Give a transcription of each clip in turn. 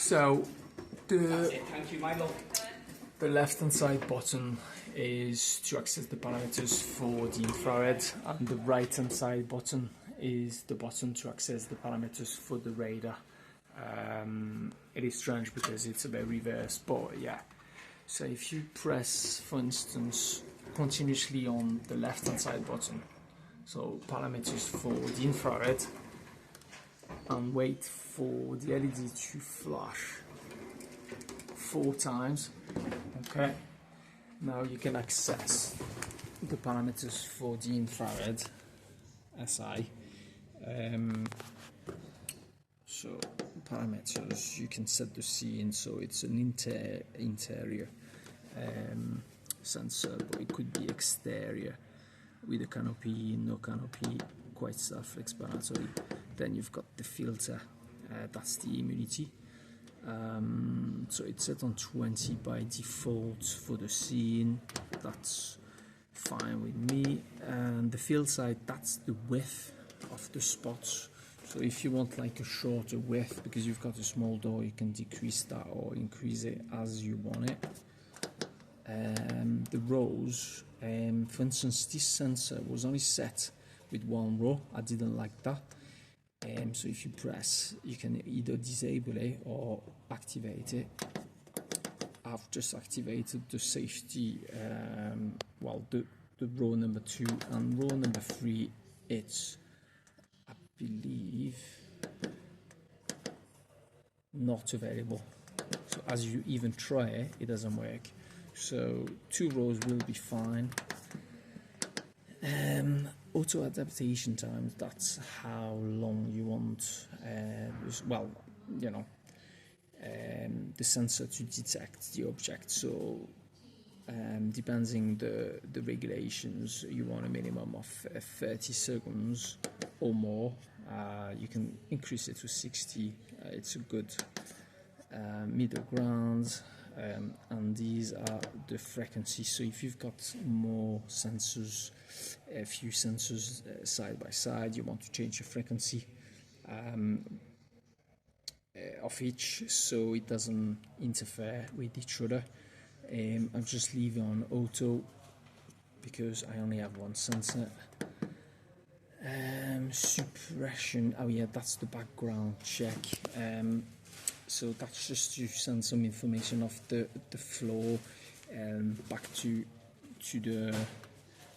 So That's it, thank you, my love. the left hand side button is to access the parameters for the infrared, and the right hand side button is the button to access the parameters for the radar. It is strange because it's a bit reverse, but yeah. So if you press, for instance, continuously on the left hand side button, so parameters for the infrared, and wait for the LED to flash 4 times, okay, now you can access the parameters for the infrared SI. So parameters, you can set the scene, so it's an interior sensor, but it could be exterior with a canopy, no canopy, quite self-explanatory. Then you've got the filter, that's the immunity. So it's set on 20 by default for the scene, that's fine with me. And the field side, that's the width of the spots. So if you want like a shorter width because you've got a small door, you can decrease that or increase it as you want it. The rows, for instance, this sensor was only set with 1 row. I didn't like that. So if you press, you can either disable it or activate it. I've just activated the safety, well, the row number 2, and row number 3, it's, I believe, not available. So as you even try it, it doesn't work. So 2 rows will be fine. Auto adaptation times, that's how long you want, well, you know, the sensor to detect the object. So depending the regulations, you want a minimum of 30 seconds or more. You can increase it to 60. It's a good middle ground. And these are the frequencies. So if you've got more sensors, a few sensors side by side, you want to change the frequency of each so it doesn't interfere with each other. I'm just leaving on auto because I only have 1 sensor. Suppression, oh yeah, that's the background check. So that's just to send some information of the flow back to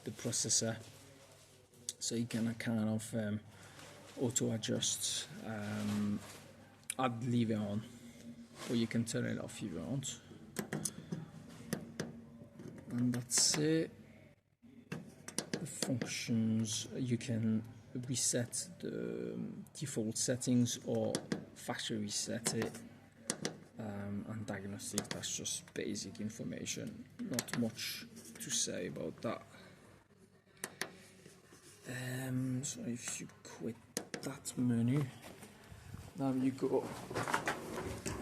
the processor, so you can kind of auto adjust. I'd leave it on, or you can turn it off if you want. And that's it. The functions, you can reset the default settings or factory reset it. And diagnostic, that's just basic information, not much to say about that. So if you quit that menu, now you go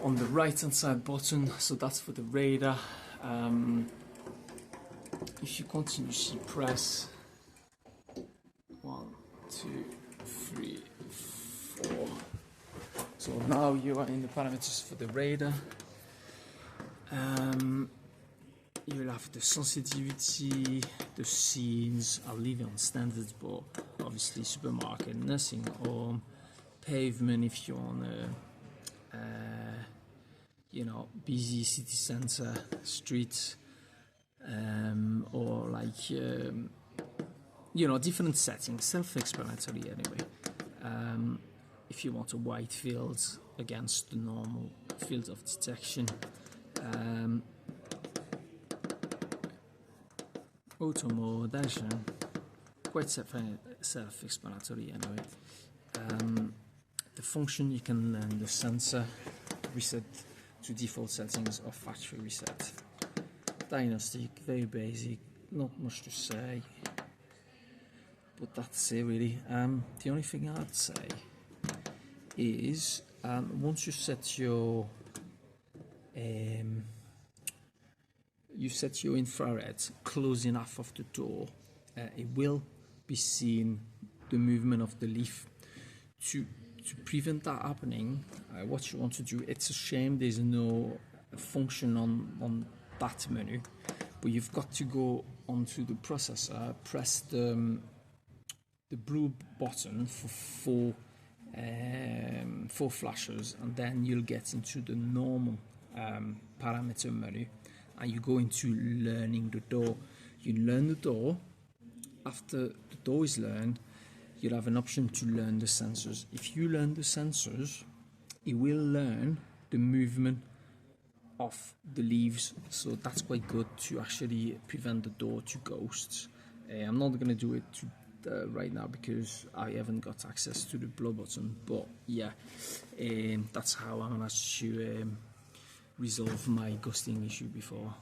on the right hand side button, so that's for the radar. If you continuously press 1, 2, 3, 4, so now you are in the parameters for the radar. You will have the sensitivity, the scenes. I'll leave it on standards, but obviously supermarket, nursing home, pavement if you want a you know, busy city center, streets, or like you know, different settings, self-explanatory anyway. If you want a white field against the normal field of detection, auto mode, action, quite self-explanatory anyway. The function, you can learn the sensor, reset to default settings or factory reset. Diagnostic, very basic, not much to say, but that's it really. The only thing I'd say is once you set your infrared close enough of the door, it will be seen the movement of the leaf to to prevent that happening, what you want to do, it's a shame there's no function on that menu, but you've got to go onto the processor, press the blue button for four flashes, and then you'll get into the normal parameter menu, and you go into learning the door. You learn the door. After the door is learned, you'll have an option to learn the sensors. If you learn the sensors, it will learn the movement of the leaves, so that's quite good to actually prevent the door to ghosts. I'm not going to do it right now because I haven't got access to the blow button, but yeah, that's how I managed to resolve my ghosting issue before.